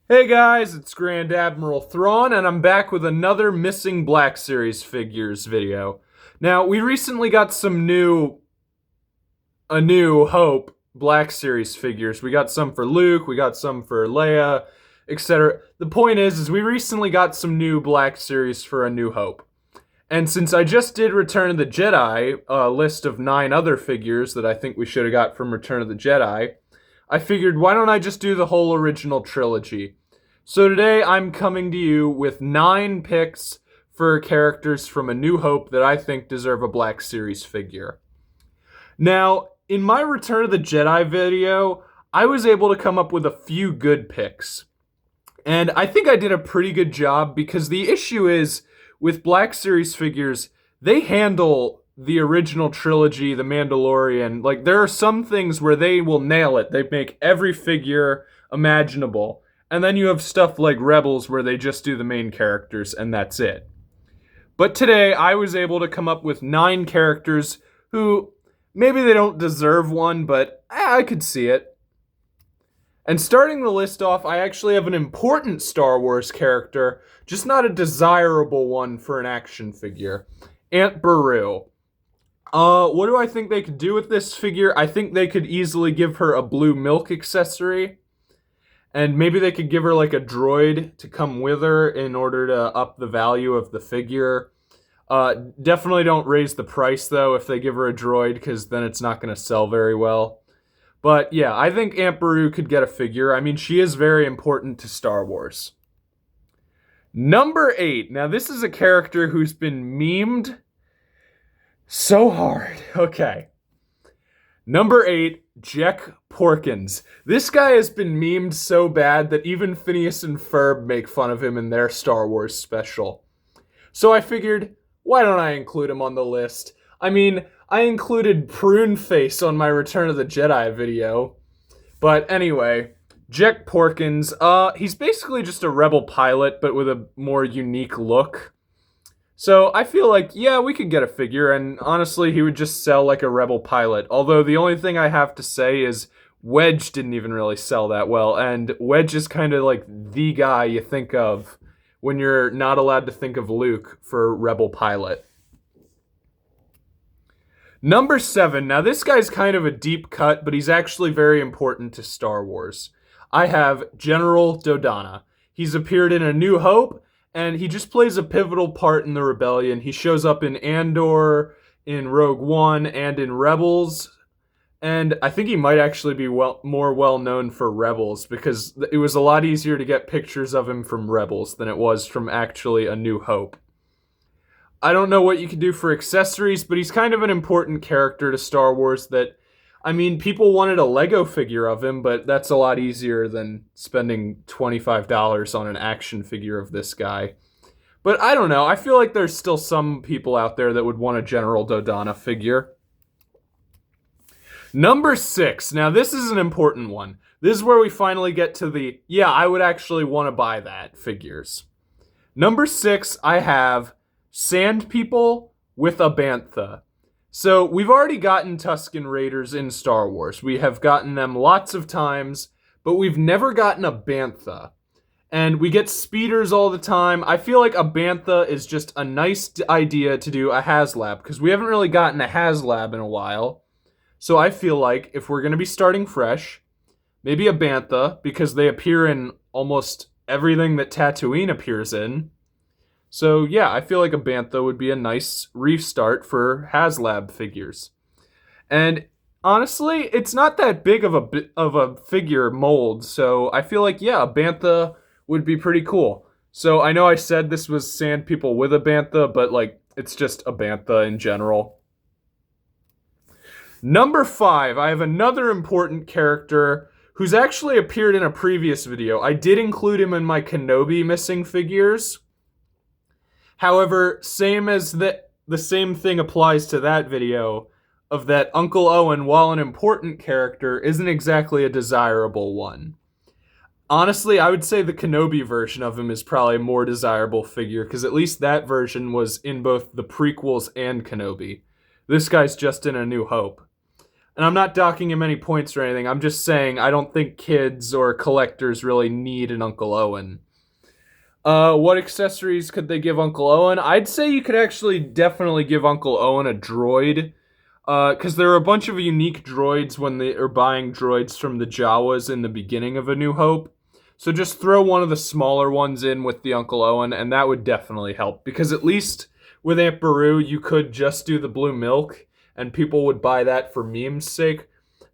Hey guys, it's Grand Admiral Thrawn, and I'm back with another Missing Black Series figures video. Now, we recently got A New Hope Black Series figures. We got some for Luke, we got some for Leia, etc. The point is we recently got some new Black Series for A New Hope. And since I just did Return of the Jedi, a list of 9 other figures that I think we should have got from Return of the Jedi, I figured why don't I just do the whole original trilogy? So today I'm coming to you with 9 picks for characters from A New Hope that I think deserve a Black Series figure. Now, in my Return of the Jedi video, I was able to come up with a few good picks. And I think I did a pretty good job because the issue is with Black Series figures, they handle the original trilogy, The Mandalorian. Like, there are some things where they will nail it. They make every figure imaginable. And then you have stuff like Rebels where they just do the main characters and that's it. But today I was able to come up with 9 characters who maybe they don't deserve one, but I could see it. And starting the list off, I actually have an important Star Wars character, just not a desirable one for an action figure. Aunt Beru. What do I think they could do with this figure? I think they could easily give her a blue milk accessory. And maybe they could give her like a droid to come with her in order to up the value of the figure. Definitely don't raise the price though if they give her a droid, because then it's not going to sell very well. But yeah, I think Aunt Beru could get a figure. I mean, she is very important to Star Wars. Number 8. Now this is a character who's been memed so hard. Okay. Number 8, Jek Porkins. This guy has been memed so bad that even Phineas and Ferb make fun of him in their Star Wars special. So I figured, why don't I include him on the list? I mean, I included Prune Face on my Return of the Jedi video. But anyway, Jek Porkins, he's basically just a rebel pilot, but with a more unique look. So I feel like, yeah, we could get a figure, and honestly, he would just sell like a rebel pilot. Although the only thing I have to say is Wedge didn't even really sell that well, and Wedge is kind of like the guy you think of when you're not allowed to think of Luke for rebel pilot. Number 7. Now this guy's kind of a deep cut, but he's actually very important to Star Wars. I have General Dodonna. He's appeared in A New Hope, and he just plays a pivotal part in the rebellion. He shows up in Andor, in Rogue One, and in Rebels. And I think he might actually be more well known for Rebels, because it was a lot easier to get pictures of him from Rebels than it was from actually A New Hope. I don't know what you could do for accessories, but he's kind of an important character to Star Wars that, I mean, people wanted a Lego figure of him, but that's a lot easier than spending $25 on an action figure of this guy. But I don't know. I feel like there's still some people out there that would want a General Dodonna figure. Number 6. Now, this is an important one. This is where we finally get to the, yeah, I would actually want to buy that figures. Number 6, I have Sand People with a Bantha. So we've already gotten Tusken Raiders in Star Wars. We have gotten them lots of times, but we've never gotten a Bantha. And we get speeders all the time. I feel like a Bantha is just a nice idea to do a HasLab, because we haven't really gotten a HasLab in a while. So I feel like if we're going to be starting fresh, maybe a Bantha, because they appear in almost everything that Tatooine appears in. So yeah, I feel like a Bantha would be a nice restart for HasLab figures. And honestly, it's not that big of a figure mold, so I feel like, yeah, a Bantha would be pretty cool. So I know I said this was Sand People with a Bantha, but like, it's just a Bantha in general. Number 5, I have another important character who's actually appeared in a previous video. I did include him in my Kenobi missing figures. However, the same thing applies to that video, of that Uncle Owen, while an important character, isn't exactly a desirable one. Honestly, I would say the Kenobi version of him is probably a more desirable figure, because at least that version was in both the prequels and Kenobi. This guy's just in A New Hope. And I'm not docking him any points or anything. I'm just saying I don't think kids or collectors really need an Uncle Owen. What accessories could they give Uncle Owen? I'd say you could actually definitely give Uncle Owen a droid. Because there are a bunch of unique droids when they are buying droids from the Jawas in the beginning of A New Hope. So just throw one of the smaller ones in with the Uncle Owen, and that would definitely help. Because at least with Aunt Beru, you could just do the blue milk, and people would buy that for meme's sake.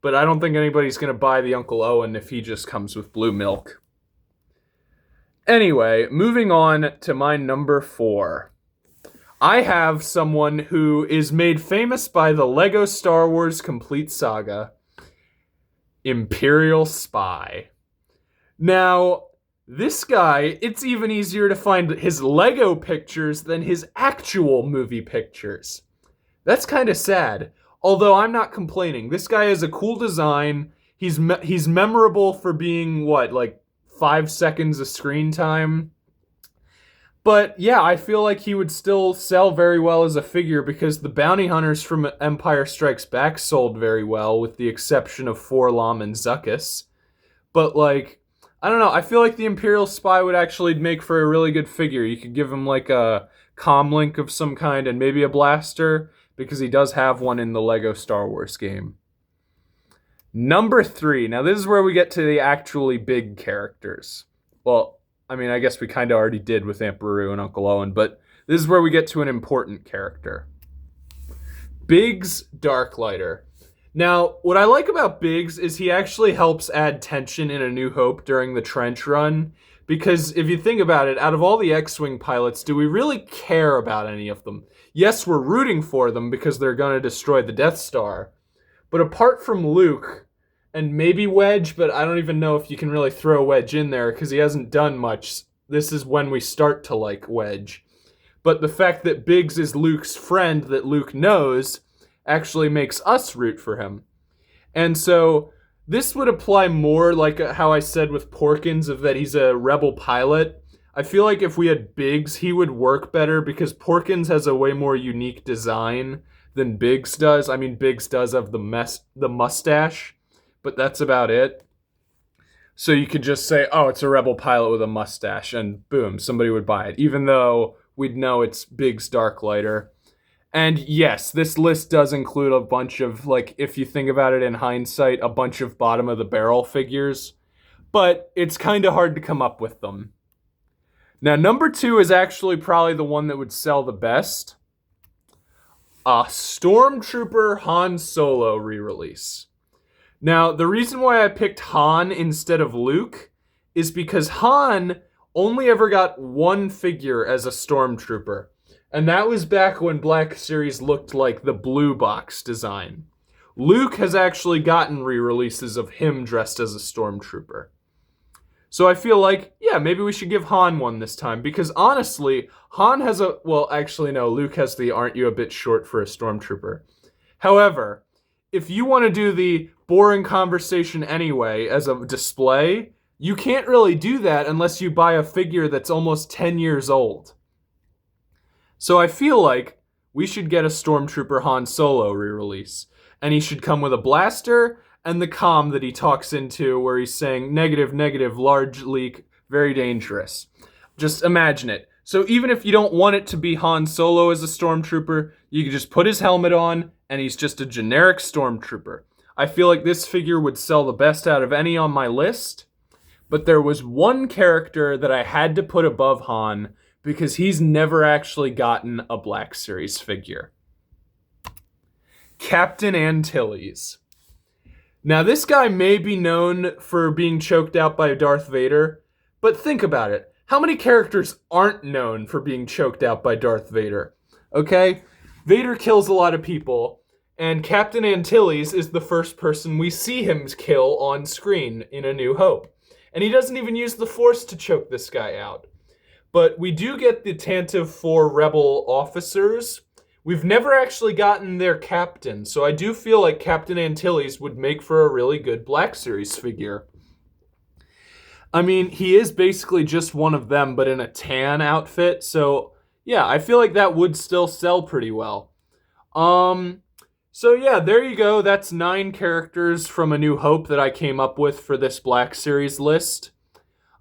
But I don't think anybody's going to buy the Uncle Owen if he just comes with blue milk. Anyway, moving on to my number 4. I have someone who is made famous by the Lego Star Wars Complete Saga, Imperial Spy. Now, this guy, it's even easier to find his Lego pictures than his actual movie pictures. That's kind of sad, although I'm not complaining. This guy has a cool design. He's memorable for being, like 5 seconds of screen time. But yeah, I feel like he would still sell very well as a figure because the bounty hunters from Empire Strikes Back sold very well, with the exception of Forlom and Zuckuss. But I don't know, I feel like the Imperial Spy would actually make for a really good figure. You could give him like a comlink of some kind and maybe a blaster, because he does have one in the Lego Star Wars game. Number 3. Now this is where we get to the actually big characters. Well, I mean, I guess we kind of already did with Aunt Beru and Uncle Owen, but this is where we get to an important character. Biggs Darklighter. Now, what I like about Biggs is he actually helps add tension in A New Hope during the trench run, because if you think about it, out of all the X-Wing pilots, do we really care about any of them? Yes, we're rooting for them because they're going to destroy the Death Star, but apart from Luke, and maybe Wedge, but I don't even know if you can really throw Wedge in there because he hasn't done much. This is when we start to like Wedge. But the fact that Biggs is Luke's friend that Luke knows actually makes us root for him. And so this would apply more like how I said with Porkins, of that he's a rebel pilot. I feel like if we had Biggs, he would work better because Porkins has a way more unique design than Biggs does. I mean, Biggs does have the mustache, but that's about it. So you could just say, oh, it's a rebel pilot with a mustache, and boom, somebody would buy it, even though we'd know it's Biggs Darklighter. And yes, this list does include a bunch of, if you think about it in hindsight, a bunch of bottom-of-the-barrel figures, but it's kind of hard to come up with them. Now, number 2 is actually probably the one that would sell the best. A Stormtrooper Han Solo re-release. Now, the reason why I picked Han instead of Luke is because Han only ever got one figure as a Stormtrooper, and that was back when Black Series looked like the blue box design. Luke has actually gotten re-releases of him dressed as a Stormtrooper. So I feel like, yeah, maybe we should give Han one this time, because honestly, Han has actually no, Luke has the aren't you a bit short for a Stormtrooper. However, if you want to do the boring conversation anyway as a display, you can't really do that unless you buy a figure that's almost 10 years old. So I feel like we should get a Stormtrooper Han Solo re-release, and he should come with a blaster and the comm that he talks into where he's saying negative, negative, large leak, very dangerous. Just imagine it. So even if you don't want it to be Han Solo as a Stormtrooper, you can just put his helmet on and he's just a generic Stormtrooper. I feel like this figure would sell the best out of any on my list, but there was one character that I had to put above Han because he's never actually gotten a Black Series figure. Captain Antilles. Now, this guy may be known for being choked out by Darth Vader, but think about it. How many characters aren't known for being choked out by Darth Vader? Okay? Vader kills a lot of people, and Captain Antilles is the first person we see him kill on screen in A New Hope. And he doesn't even use the Force to choke this guy out. But we do get the Tantive 4 Rebel officers. We've never actually gotten their captain, so I do feel like Captain Antilles would make for a really good Black Series figure. I mean, he is basically just one of them, but in a tan outfit, so yeah, I feel like that would still sell pretty well. So yeah, there you go. That's 9 characters from A New Hope that I came up with for this Black Series list.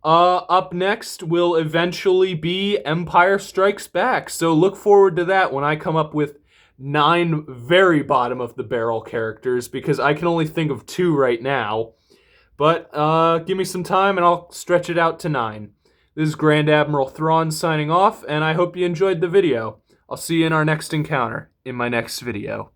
Up next will eventually be Empire Strikes Back. So look forward to that when I come up with 9 very bottom of the barrel characters, because I can only think of 2 right now. But give me some time and I'll stretch it out to 9. This is Grand Admiral Thrawn signing off, and I hope you enjoyed the video. I'll see you in our next encounter, in my next video.